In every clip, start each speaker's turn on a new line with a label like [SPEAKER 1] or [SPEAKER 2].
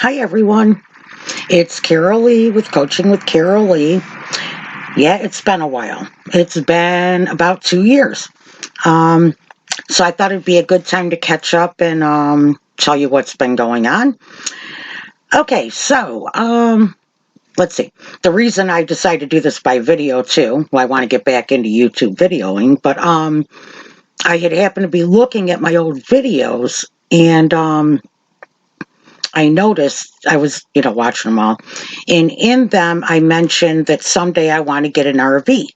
[SPEAKER 1] Hi everyone, it's Carol Lee with Coaching with Carol Lee. Yeah, it's been a while. It's been about 2 years. Um, so I thought it'd be a good time to catch up and tell you what's been going on. Okay, so let's see. The reason I decided to do this by video too, well, I want to get back into YouTube videoing, but I had happened to be looking at my old videos and I noticed I was, watching them all. And in them, I mentioned that someday I want to get an RV.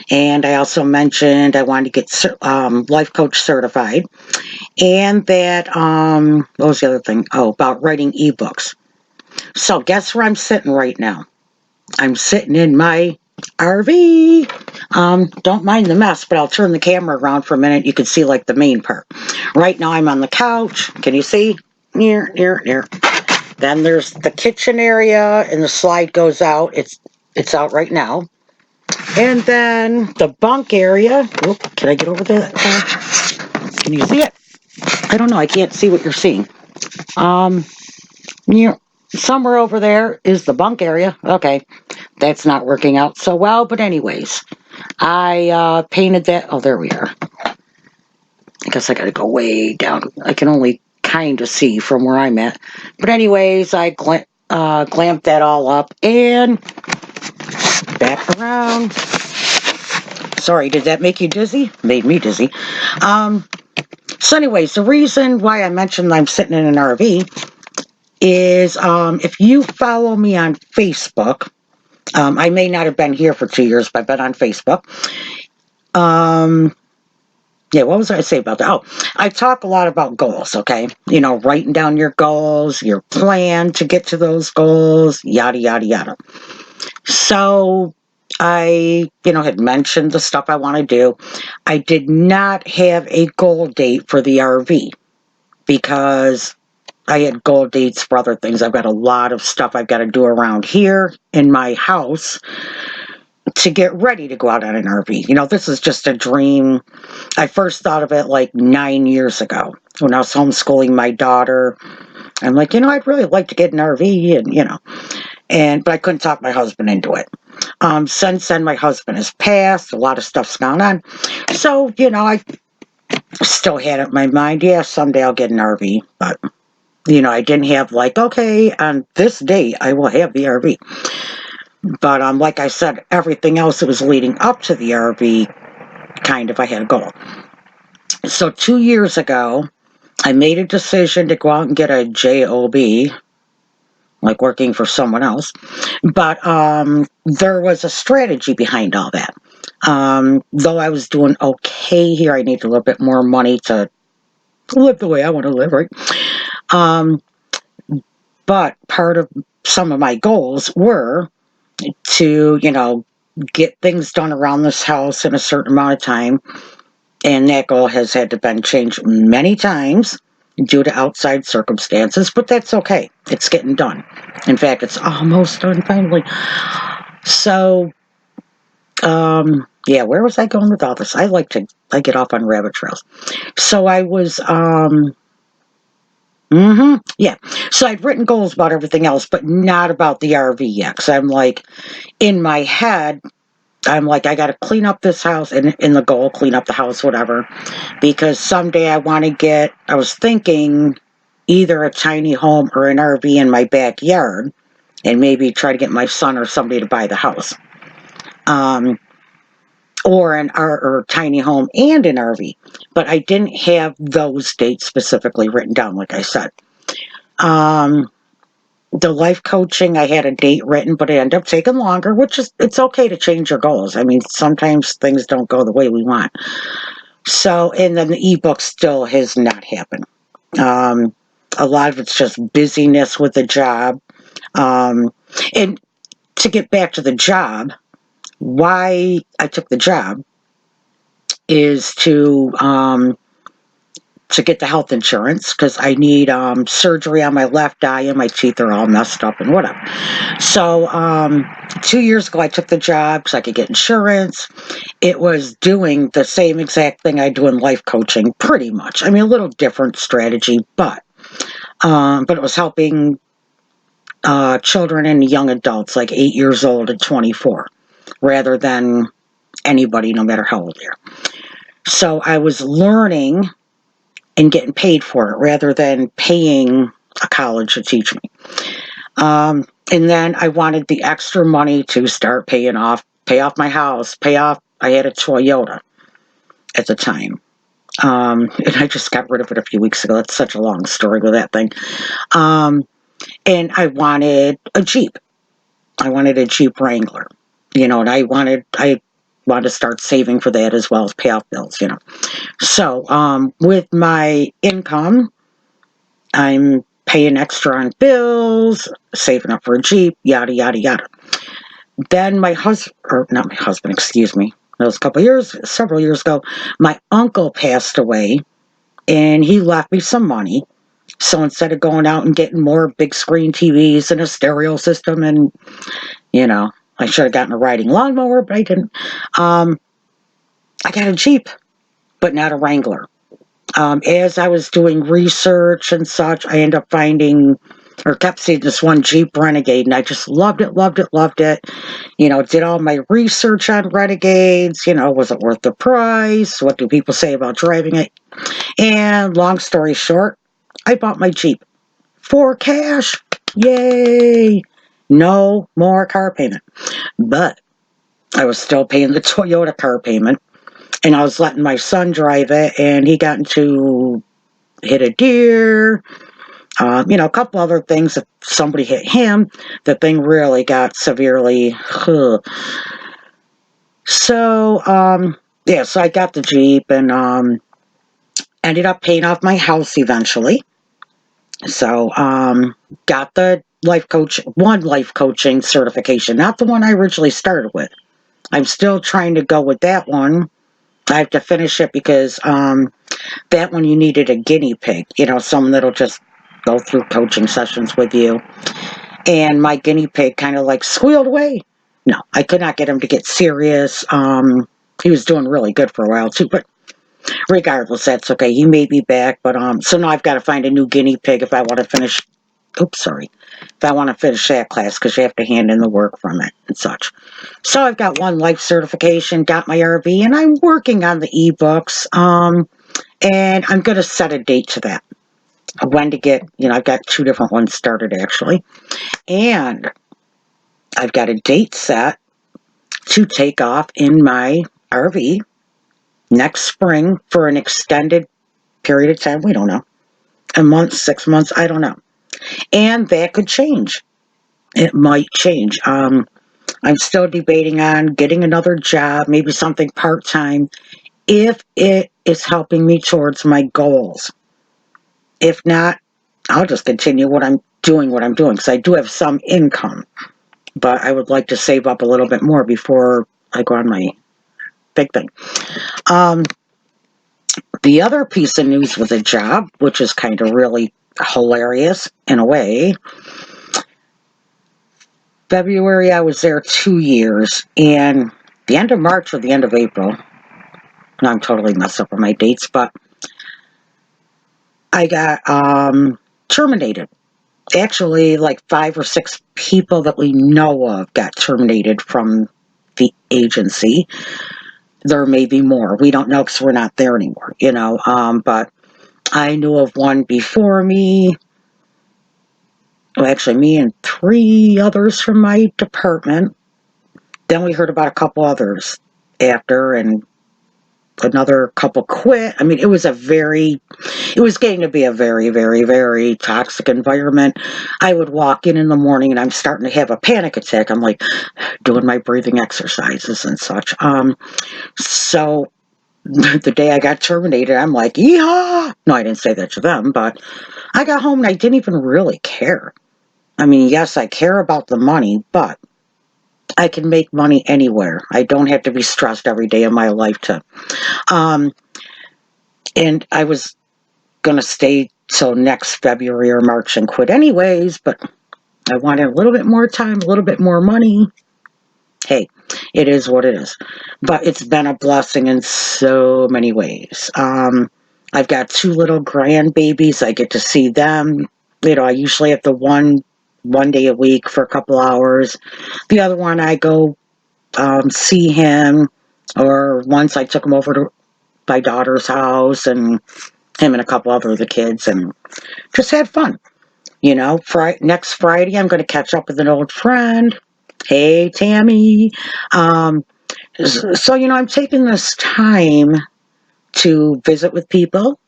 [SPEAKER 1] And I also mentioned I wanted to get life coach certified. And that, what was the other thing? Oh, about writing ebooks. So guess where I'm sitting right now? I'm sitting in my RV. Don't mind the mess, but I'll turn the camera around for a minute. You can see like the main part. Right now I'm on the couch. Can you see? Near. Then there's the kitchen area, and the slide goes out. It's out right now. And then the bunk area. Whoop, can I get over there? Can you see it? I don't know. I can't see what you're seeing. Near somewhere over there is the bunk area. Okay, that's not working out so well. But anyways, I painted that. Oh, there we are. I guess I got to go way down. I can only kind of see from where I'm at. But anyways, I clamped that all up and back around. Sorry, did that make you dizzy? Made me dizzy. So anyways, the reason why I mentioned I'm sitting in an RV is if you follow me on Facebook, I may not have been here for 2 years, but I've been on Facebook. Yeah, what was I say about that? Oh, I talk a lot about goals, okay? Writing down your goals, your plan to get to those goals, yada, yada, yada. So I, had mentioned the stuff I want to do. I did not have a goal date for the RV because I had goal dates for other things. I've got a lot of stuff I've got to do around here in my house to get ready to go out on an RV. This is just a dream. I first thought of it like 9 years ago when I was homeschooling my daughter. I'm like, I'd really like to get an RV but I couldn't talk my husband into it. Since then, my husband has passed. A lot of stuff's gone on. So, I still had it in my mind, yeah, someday I'll get an RV. But, I didn't have like, okay, on this date, I will have the RV. But like I said, everything else that was leading up to the RV, kind of, I had a goal. So 2 years ago, I made a decision to go out and get a job, like working for someone else. But there was a strategy behind all that. Though I was doing okay here, I need a little bit more money to live the way I want to live, right? But part of some of my goals were to, get things done around this house in a certain amount of time. And that goal has had to been changed many times due to outside circumstances, but that's okay. It's getting done. In fact, it's almost done finally. So, yeah, where was I going with all this? I get off on rabbit trails. So I was, yeah. So I'd written goals about everything else, but not about the RV yet. Because I'm like, in my head, I'm like, I got to clean up this house, and in the goal, clean up the house, whatever. Because someday I was thinking either a tiny home or an RV in my backyard, and maybe try to get my son or somebody to buy the house. Or or tiny home and an RV. But I didn't have those dates specifically written down, like I said. The life coaching, I had a date written, but it ended up taking longer, which is, it's okay to change your goals. I mean, sometimes things don't go the way we want. So, and then the ebook still has not happened. A lot of it's just busyness with the job. And to get back to the job, why I took the job is to get the health insurance because I need surgery on my left eye and my teeth are all messed up and whatever. So 2 years ago, I took the job because I could get insurance. It was doing the same exact thing I do in life coaching, pretty much. I mean, a little different strategy, but it was helping children and young adults, like 8 years old and 24, rather than anybody, no matter how old they are. So I was learning and getting paid for it rather than paying a college to teach me. And then I wanted the extra money to start pay off my house, I had a Toyota at the time. And I just got rid of it a few weeks ago. It's such a long story with that thing. And I wanted a Jeep. I wanted a Jeep Wrangler, and I wanted to start saving for that as well as pay off bills. So, with my income, I'm paying extra on bills, saving up for a Jeep, yada, yada, yada. Then my husband, or not my husband, excuse me, that was several years ago, my uncle passed away and he left me some money. So instead of going out and getting more big screen TVs and a stereo system and, I should have gotten a riding lawnmower, but I didn't. I got a Jeep, but not a Wrangler. As I was doing research and such, I ended up finding or kept seeing this one Jeep Renegade, and I just loved it, loved it, loved it. Did all my research on Renegades. Was it worth the price? What do people say about driving it? And long story short, I bought my Jeep for cash. Yay! No more car payment. But I was still paying the Toyota car payment, and I was letting my son drive it, and he got into hit a deer, a couple other things. If somebody hit him, the thing really got severely. So, so I got the Jeep and ended up paying off my house eventually. So, got the life coaching certification, not the one I originally started with. I'm still trying to go with that one. I have to finish it because that one you needed a guinea pig, someone that'll just go through coaching sessions with you. And my guinea pig kind of like squealed away. No, I could not get him to get serious. He was doing really good for a while too, but regardless, that's okay. He may be back, but so now I've got to find a new guinea pig if I want to finish. Oops, sorry. If I want to finish that class, because you have to hand in the work from it and such. So I've got one life certification, got my RV, and I'm working on the ebooks. And I'm going to set a date to that. When to get, I've got 2 different ones started actually. And I've got a date set to take off in my RV next spring for an extended period of time. We don't know. A month, 6 months, I don't know. And that could change. It might change. I'm still debating on getting another job, maybe something part-time, if it is helping me towards my goals. If not, I'll just continue what I'm doing because I do have some income, but I would like to save up a little bit more before I go on my big thing. The other piece of news with a job, which is kind of really hilarious in a way, February I was there 2 years, and the end of March or the end of April, now I'm totally messed up with my dates, but I got terminated. Actually, like 5 or 6 people that we know of got terminated from the agency. There may be more. We don't know because we're not there anymore, but I knew of one before me. Well, actually, me and 3 others from my department. Then we heard about a couple others after, and another couple quit. I mean, it was getting to be a very, very, very toxic environment. I would walk in the morning and I'm starting to have a panic attack. I'm like doing my breathing exercises and such. So the day I got terminated, I'm like, yeehaw! No, I didn't say that to them, but I got home and I didn't even really care. I mean, yes, I care about the money, but I can make money anywhere. I don't have to be stressed every day of my life to. And I was going to stay till next February or March and quit anyways, but I wanted a little bit more time, a little bit more money. Hey, it is what it is. But it's been a blessing in so many ways. I've got 2 little grandbabies. I get to see them. I usually have the one one day a week for a couple hours. The other one I go see him, or once I took him over to my daughter's house, and him and a couple other of the kids, and just had fun. You know, next Friday I'm going to catch up with an old friend. Hey, Tammy. Um, so, you know, I'm taking this time to visit with people,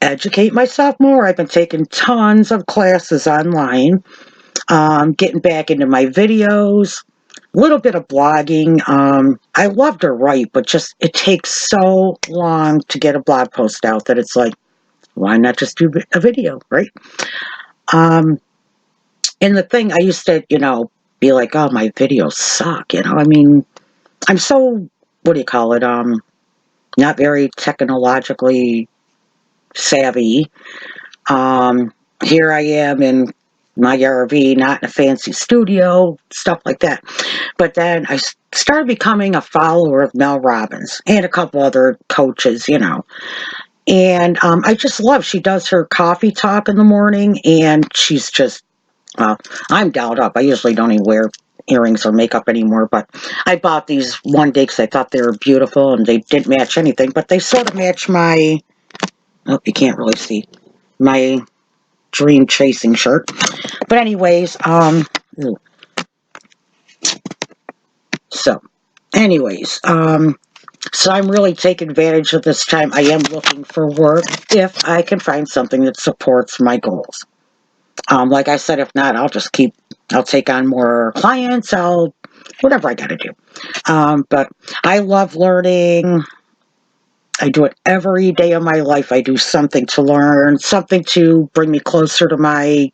[SPEAKER 1] educate myself more. I've been taking tons of classes online, getting back into my videos, a little bit of blogging. I love to write, but just it takes so long to get a blog post out that it's like, why not just do a video, right? Um, and the thing, I used to, you know, be like, oh, my videos suck, you know. I mean, I'm so, what do you call it? Not very technologically savvy. Here I am in my RV, not in a fancy studio, stuff like that. But then I started becoming a follower of Mel Robbins and a couple other coaches, you know. And I just love, she does her coffee talk in the morning, and she's just, well, I'm dolled up. I usually don't even wear earrings or makeup anymore, but I bought these one day because I thought they were beautiful, and they didn't match anything, but they sort of match my, oh, you can't really see, my dream chasing shirt. But anyways, so anyways, so I'm really taking advantage of this time. I am looking for work if I can find something that supports my goals. Like I said, if not, I'll take on more clients, whatever I gotta do. But I love learning. I do it every day of my life. I do something to learn, something to bring me closer to my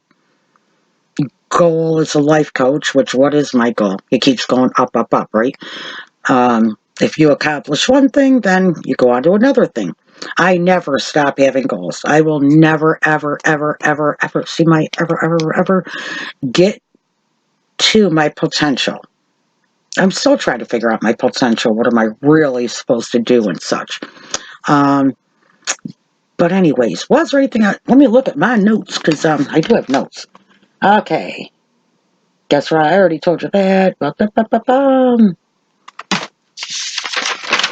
[SPEAKER 1] goal as a life coach, which what is my goal? It keeps going up, up, up, right? If you accomplish one thing, then you go on to another thing. I never stop having goals. I will never, ever, ever, ever, ever see my ever get to my potential. I'm still trying to figure out my potential. What am I really supposed to do and such? Um, but anyways, was there anything? Let me look at my notes because I do have notes. Okay, guess what? I already told you that. Ba-ba-ba-ba-bum.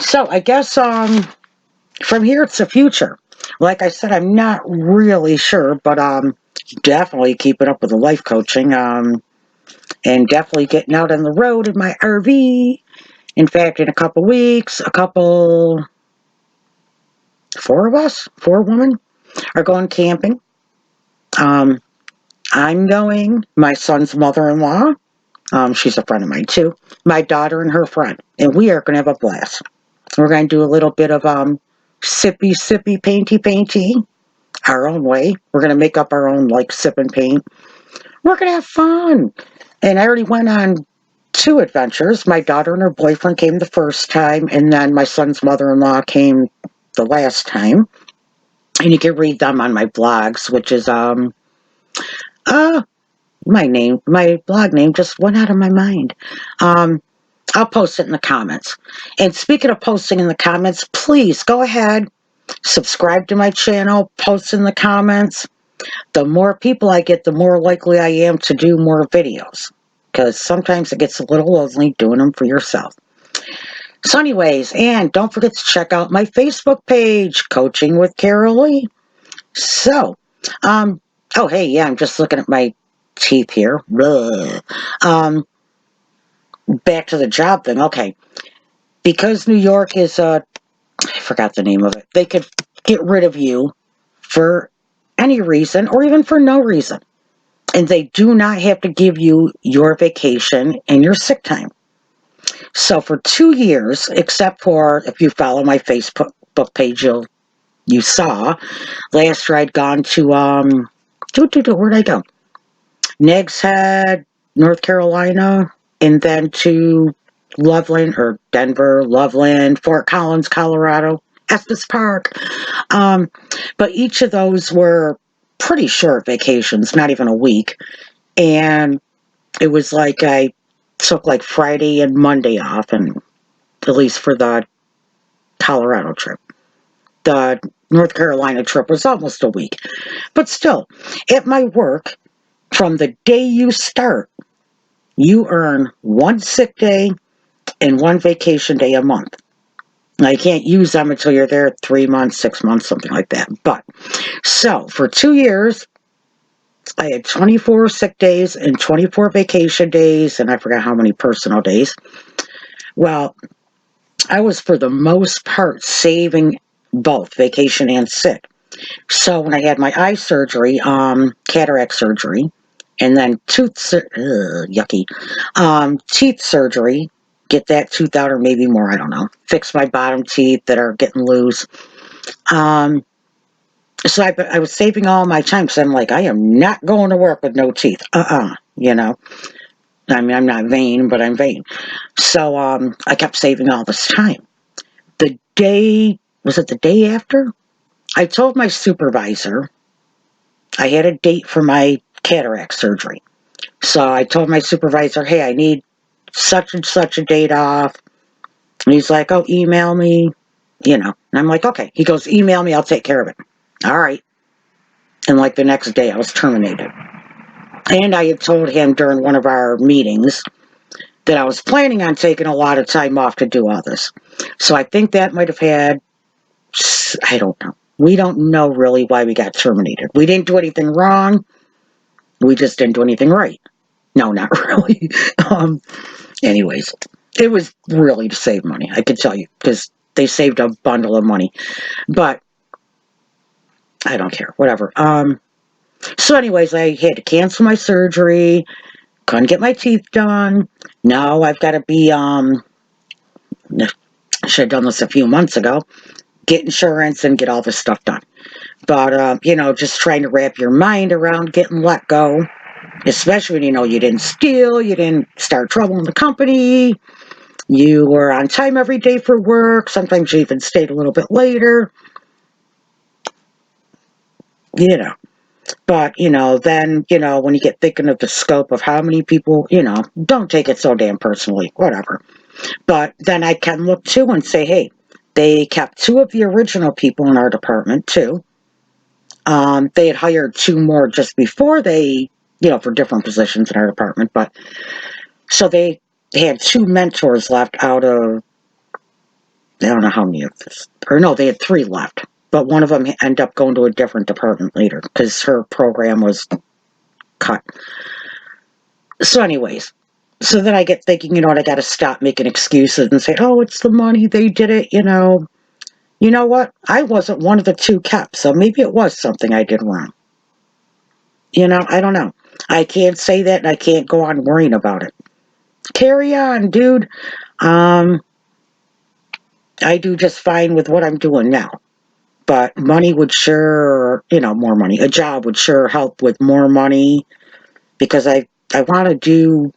[SPEAKER 1] So I guess from here it's the future. Like I said, I'm not really sure, but definitely keeping up with the life coaching. And definitely getting out on the road in my RV. In fact, in a couple weeks, four of us, four women, are going camping. Um, I'm going, my son's mother-in-law, she's a friend of mine too, my daughter and her friend, and we are going to have a blast. We're going to do a little bit of sippy, painty, our own way. We're going to make up our own, like, sip and paint. We're going to have fun. And I already went on two adventures. My daughter and her boyfriend came the first time, and then my son's mother-in-law came the last time. And you can read them on my blogs, which is uh my blog name just went out of my mind. I'll post it in the comments. And speaking of posting in the comments, please go ahead, subscribe to my channel, post in the comments. The more people I get, the more likely I am to do more videos, because sometimes it gets a little lonely doing them for yourself. So anyways, and don't forget to check out my Facebook page, Coaching with Carol Lee. So, oh hey, yeah, I'm just looking at my teeth here. Back to the job thing. Okay, because New York is I forgot the name of it. They could get rid of you for any reason or even for no reason. And they do not have to give you your vacation and your sick time. So for 2 years, except for if you follow my Facebook page, you saw last year I'd gone to where'd I go? Nags Head, North Carolina, and then to Loveland or Denver, Loveland, Fort Collins, Colorado, Estes Park. But each of those were pretty short vacations, not even a week. And it was like I took like Friday and Monday off, and at least for the Colorado trip. The North Carolina trip was almost a week. But still, at my work, From the day you start, you earn 1 sick day and 1 vacation day a month. Now, you can't use them until you're there 3 months, 6 months, something like that. But, so for 2 years, I had 24 sick days and 24 vacation days, and I forgot how many personal days. Well, I was for the most part saving both vacation and sick. So when I had my eye surgery, cataract surgery, and then yucky, teeth surgery, get that tooth out or maybe more, I don't know. Fix my bottom teeth that are getting loose. So I was saving all my time because I'm like, I am not going to work with no teeth. You know. I mean, I'm not vain, but I'm vain. So I kept saving all this time. Was it the day after? I told my supervisor I had a date for my cataract surgery. So I told my supervisor, hey, I need such and such a date off. And he's like, oh, email me, And I'm like, okay. He goes, email me, I'll take care of it. All right. And like the next day, I was terminated. And I had told him during one of our meetings that I was planning on taking a lot of time off to do all this. So I think that might have had, I don't know. We don't know really why we got terminated. We didn't do anything wrong. We just didn't do anything right. No, not really. Anyways, it was really to save money, I can tell you, because they saved a bundle of money. But I don't care, whatever. So anyways, I had to cancel my surgery, couldn't get my teeth done. Now I've got to be, I should have done this a few months ago, get insurance and get all this stuff done. But, just trying to wrap your mind around getting let go, especially when you didn't steal, you didn't start trouble in the company, you were on time every day for work, sometimes you even stayed a little bit later, But, then, when you get thinking of the scope of how many people, don't take it so damn personally, whatever. But then I can look too and say, hey, they kept 2 of the original people in our department too. They had hired 2 more just before they, for different positions in our department. But so they had 2 mentors left out of, I don't know how many of this, or no, they had 3 left. But one of them ended up going to a different department later because her program was cut. So anyways, so then I get thinking, I got to stop making excuses and say, oh, it's the money, they did it, You know what? I wasn't one of the 2 kept, so maybe it was something I did wrong. I don't know. I can't say that and I can't go on worrying about it. Carry on, dude. I do just fine with what I'm doing now. But money would sure, more money. A job would sure help with more money because I want to do,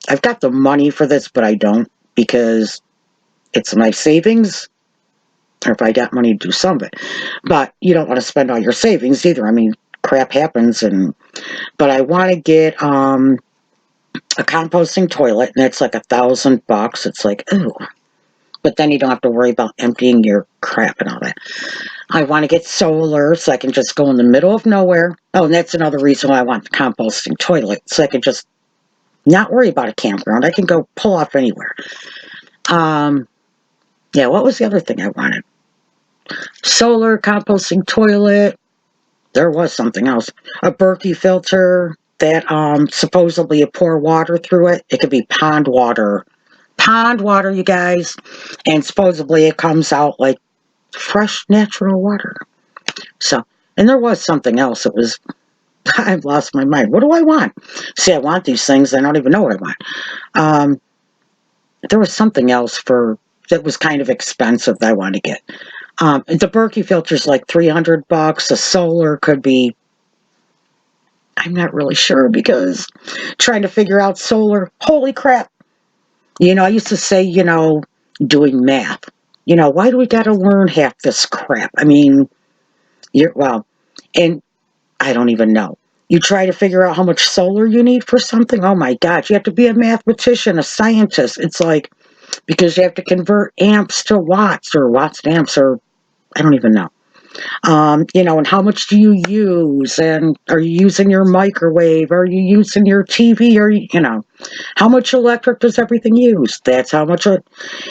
[SPEAKER 1] I've got the money for this, but I don't because it's my savings, or if I got money to do some of it. But you don't want to spend all your savings either. I mean, crap happens, but I want to get a composting toilet, and it's like $1,000. It's like, ooh. But then you don't have to worry about emptying your crap and all that. I want to get solar so I can just go in the middle of nowhere. Oh, and that's another reason why I want the composting toilet, so I can just not worry about a campground. I can go pull off anywhere. Yeah, what was the other thing I wanted? Solar, composting toilet. There was something else. A Berkey filter that supposedly you pour water through it. It could be pond water. Pond water, you guys. And supposedly it comes out like fresh, natural water. So, and there was something else. It was, I've lost my mind. What do I want? See, I want these things. I don't even know what I want. There was something else that was kind of expensive that I wanted to get. The Berkey filter's like $300. The solar could be, I'm not really sure because trying to figure out solar, holy crap. I used to say, doing math. Why do we got to learn half this crap? I mean, and I don't even know. You try to figure out how much solar you need for something. Oh my God, you have to be a mathematician, a scientist. It's like, because you have to convert amps to watts or watts to amps, or I don't even know. And how much do you use? And are you using your microwave? Are you using your TV? How much electric does everything use? That's how much.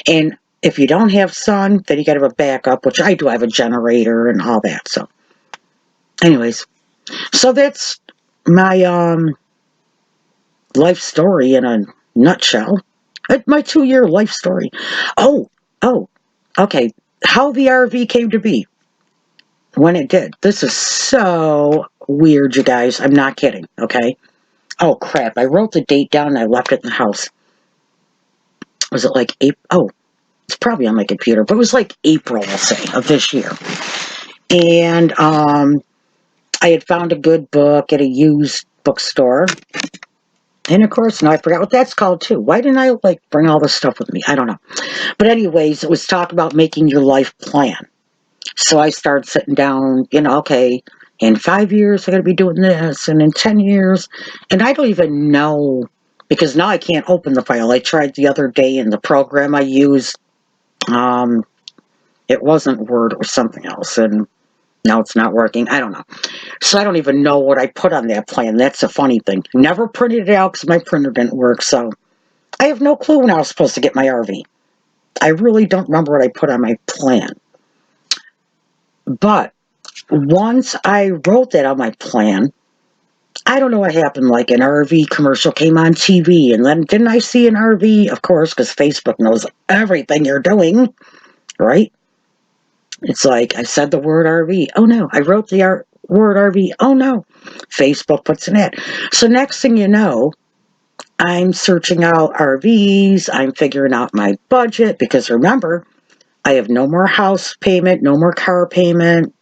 [SPEAKER 1] And if you don't have sun, then you got to have a backup, which I do. I have a generator and all that. So, anyways, so that's my life story in a nutshell. My 2-year life story. Oh, oh, okay. How the RV came to be when it did. This is so weird, you guys. I'm not kidding, okay? Oh, crap. I wrote the date down and I left it in the house. Was it like April? Oh, it's probably on my computer, but it was like April, I'll say, of this year. And I had found a good book at a used bookstore. And of course, now I forgot what that's called too. Why didn't I bring all this stuff with me? I don't know. But anyways, it was talk about making your life plan. So I started sitting down, okay, in 5 years, I'm going to be doing this, and in 10 years, and I don't even know, because now I can't open the file. I tried the other day, and the program I used, it wasn't Word or something else, and now it's not working. I don't know. So I don't even know what I put on that plan. That's a funny thing. Never printed it out because my printer didn't work, so I have no clue when I was supposed to get my RV. I really don't remember what I put on my plan. But once I wrote that on my plan, I don't know what happened. Like an RV commercial came on TV, and then didn't I see an RV? Of course, because Facebook knows everything you're doing, right? It's like I said the word RV. Oh no, I wrote the word RV. Oh no, Facebook puts an ad. So next thing you know, I'm searching out RVs. I'm figuring out my budget because remember, I have no more house payment, no more car payment.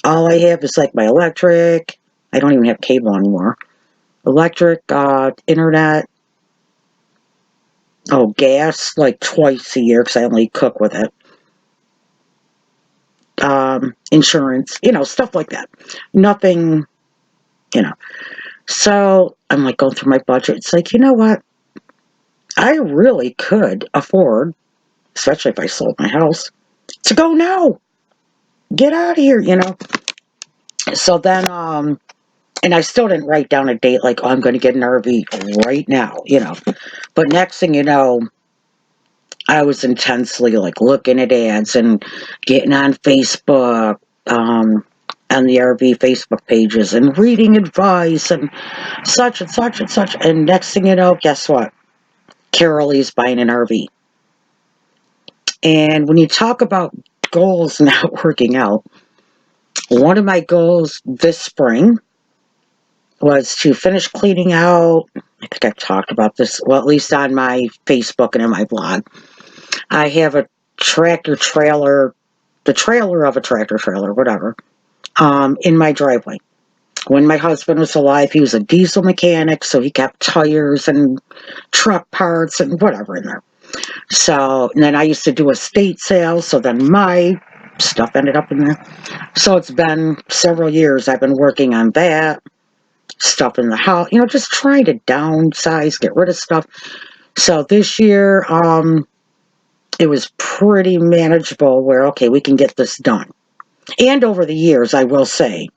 [SPEAKER 1] All I have is my electric. I don't even have cable anymore. Electric, internet, gas twice a year because I only cook with it. Insurance, stuff like that. Nothing, you know. So I'm going through my budget. It's you know what? I really could afford, especially if I sold my house, to go now. Get out of here. So then, and I still didn't write down a date I'm going to get an RV right now. But next thing you know, I was intensely looking at ads and getting on Facebook, on the RV Facebook pages and reading advice and such and such and such. And next thing you know, guess what? Carolee's buying an RV. And when you talk about goals not working out, one of my goals this spring was to finish cleaning out. I think I've talked about this, well, at least on my Facebook and in my blog. I have a tractor trailer, the trailer of a tractor trailer, whatever, in my driveway. When my husband was alive, he was a diesel mechanic, so he kept tires and truck parts and whatever in there. So, and then I used to do estate sales, so then my stuff ended up in there. So it's been several years I've been working on that, stuff in the house, just trying to downsize, get rid of stuff. So this year, it was pretty manageable where, okay, we can get this done. And over the years, I will say,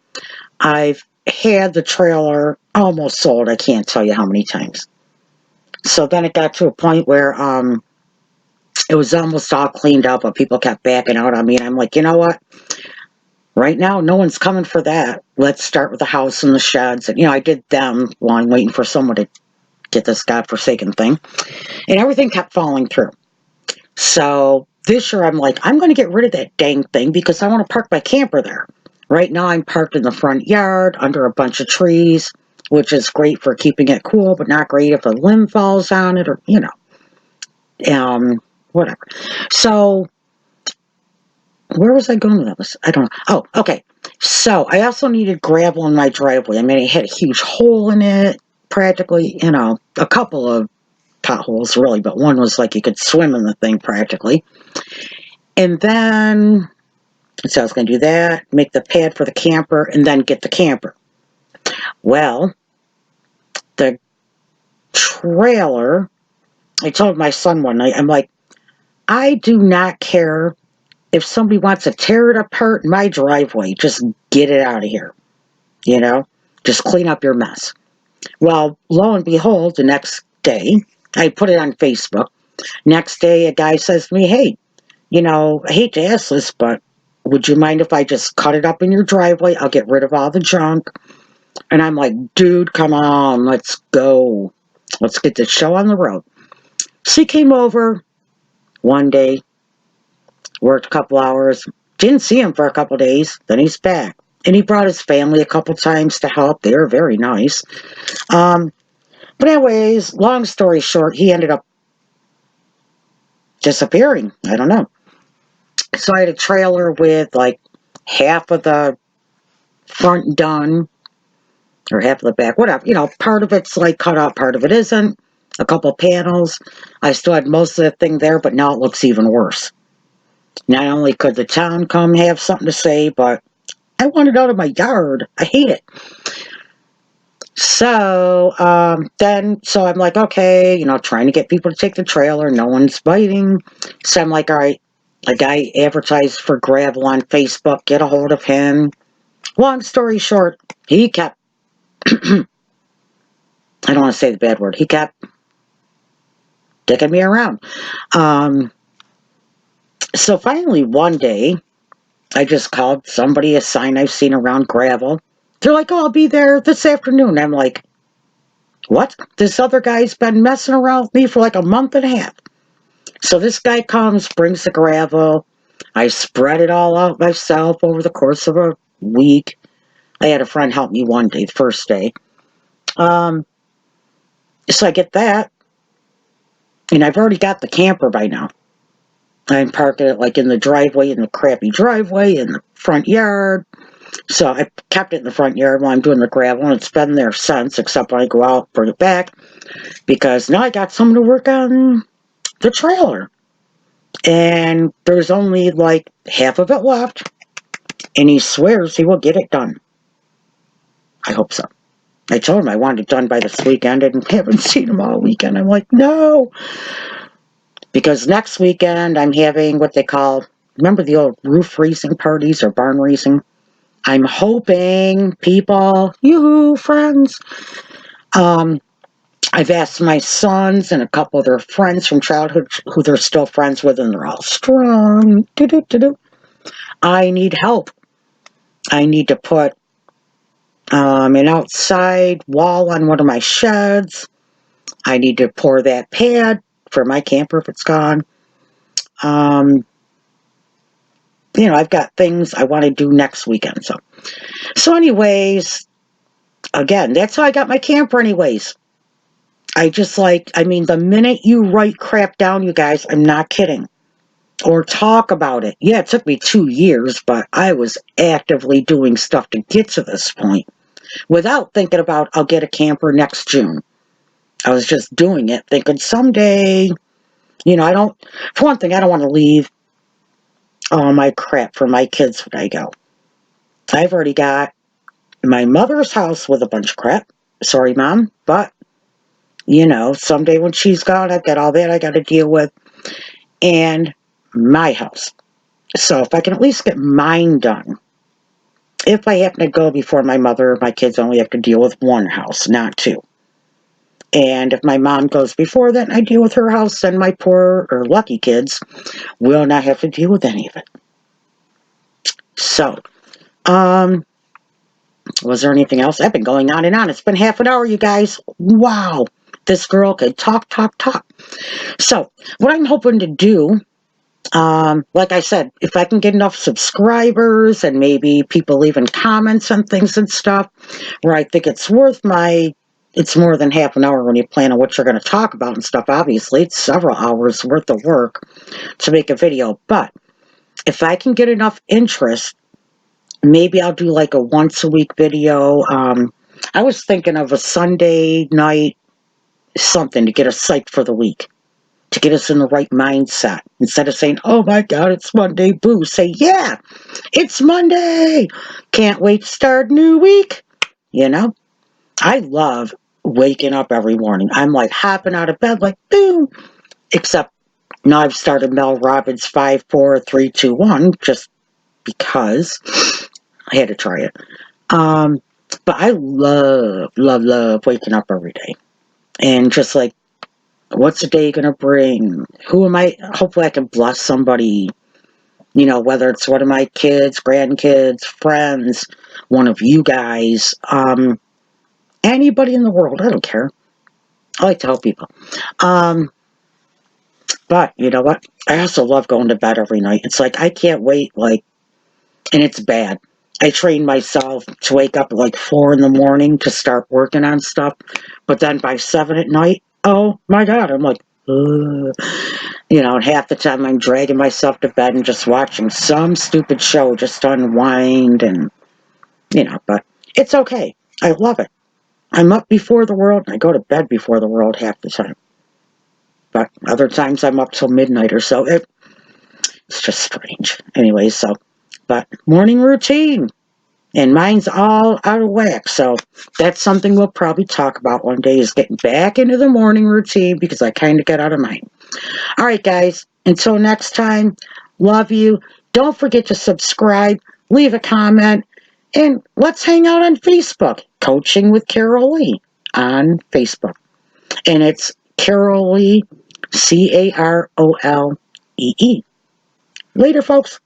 [SPEAKER 1] I've had the trailer almost sold. I can't tell you how many times. So then it got to a point where it was almost all cleaned up, but people kept backing out on me. And I'm like, you know what? Right now, no one's coming for that. Let's start with the house and the sheds. And, I did them while I'm waiting for someone to get this godforsaken thing. And everything kept falling through. So this year, I'm like, I'm going to get rid of that dang thing because I want to park my camper there. Right now, I'm parked in the front yard under a bunch of trees, which is great for keeping it cool, but not great if a limb falls on it or, whatever. So where was I going with this? I don't know. Oh, okay. So I also needed gravel in my driveway. I mean, it had a huge hole in it, practically, a couple of potholes really, but one was you could swim in the thing practically. And then, so I was going to do that, make the pad for the camper, and then get the camper. Well, the trailer, I told my son one night, I'm like, I do not care if somebody wants to tear it apart in my driveway, just get it out of here, you know? Just clean up your mess. Well, lo and behold, the next day, I put it on Facebook. Next day, a guy says to me, hey, I hate to ask this, but would you mind if I just cut it up in your driveway? I'll get rid of all the junk. And I'm like, dude, come on, let's go. Let's get the show on the road. So he came over one day, worked a couple hours, didn't see him for a couple days, then he's back. And he brought his family a couple times to help. They were very nice. But anyways, long story short, he ended up disappearing. I don't know. So I had a trailer with like half of the front done, or half of the back, whatever. Part of it's like cut out, part of it isn't. A couple panels. I still had most of the thing there, but now it looks even worse. Not only could the town come have something to say, but I want it out of my yard. I hate it. So so I'm like, okay, trying to get people to take the trailer. No one's biting. So I'm like, all right, a guy advertised for gravel on Facebook. Get a hold of him. Long story short, he kept, I don't want to say the bad word, he kept dicking me around. So finally one day, I just called somebody, a sign I've seen around gravel. They're like, oh, I'll be there this afternoon. I'm like, what? This other guy's been messing around with me for like a month and a half. So this guy comes, brings the gravel. I spread it all out myself over the course of a week. I had a friend help me one day, the first day. So I get that. And I've already got the camper by now. I'm parking it like in the driveway, in the crappy driveway, in the front yard. So I kept it in the front yard while I'm doing the gravel, and it's been there since, except when I go out, bring it back, because now I got someone to work on the trailer. And there's only like half of it left, and he swears he will get it done. I hope so. I told him I wanted it done by this weekend, and haven't seen him all weekend. I'm like, no. Because next weekend I'm having what they call, remember the old roof racing parties or barn racing? I'm hoping people, you friends, I've asked my sons and a couple of their friends from childhood who they're still friends with, and they're all strong. I need help. I need to put an outside wall on one of my sheds. I need to pour that pad for my camper if it's gone. I've got things I want to do next weekend. So anyways, again, that's how I got my camper anyways. The minute you write crap down, you guys, I'm not kidding, or talk about it. Yeah, it took me 2 years, but I was actively doing stuff to get to this point without thinking about, I'll get a camper next June. I was just doing it, thinking someday, for one thing, I don't want to leave all my crap for my kids when I go. I've already got my mother's house with a bunch of crap. Sorry, Mom, but, someday when she's gone, I've got all that I got to deal with. And my house. So if I can at least get mine done, if I happen to go before my mother, my kids only have to deal with one house, not two. And if my mom goes before that and I deal with her house, then my poor or lucky kids will not have to deal with any of it. So, was there anything else? I've been going on and on. It's been half an hour, you guys. Wow. This girl could talk. So, what I'm hoping to do, like I said, if I can get enough subscribers and maybe people leaving comments on things and stuff, where I think it's it's more than half an hour when you plan on what you're going to talk about and stuff. Obviously, it's several hours worth of work to make a video. But if I can get enough interest, maybe I'll do like a once a week video. I was thinking of a Sunday night something to get us psyched for the week, to get us in the right mindset. Instead of saying, oh my God, it's Monday, boo, say, yeah, it's Monday. Can't wait to start a new week. I love waking up every morning. I'm like hopping out of bed like, boom. Except Now I've started Mel Robbins 5, 4, 3, 2, 1 just because I had to try it. But I love waking up every day. And just like, what's the day going to bring? Who am I? Hopefully I can bless somebody, whether it's one of my kids, grandkids, friends, one of you guys, anybody in the world. I don't care. I like to help people. But you know what? I also love going to bed every night. It's like, I can't wait, and it's bad. I train myself to wake up at like 4 in the morning to start working on stuff. But then by 7 at night, oh my God, I'm like, ugh. And half the time I'm dragging myself to bed and just watching some stupid show just to unwind but it's okay. I love it. I'm up before the world and I go to bed before the world half the time. But other times I'm up till midnight or so. It's just strange. Anyway, but morning routine. And mine's all out of whack. So that's something we'll probably talk about one day, is getting back into the morning routine because I kind of got out of mine. All right, guys. Until next time, love you. Don't forget to subscribe, leave a comment, and let's hang out on Facebook. Coaching with Carol Lee on Facebook. And it's Carol Lee, Carolee. Later, folks.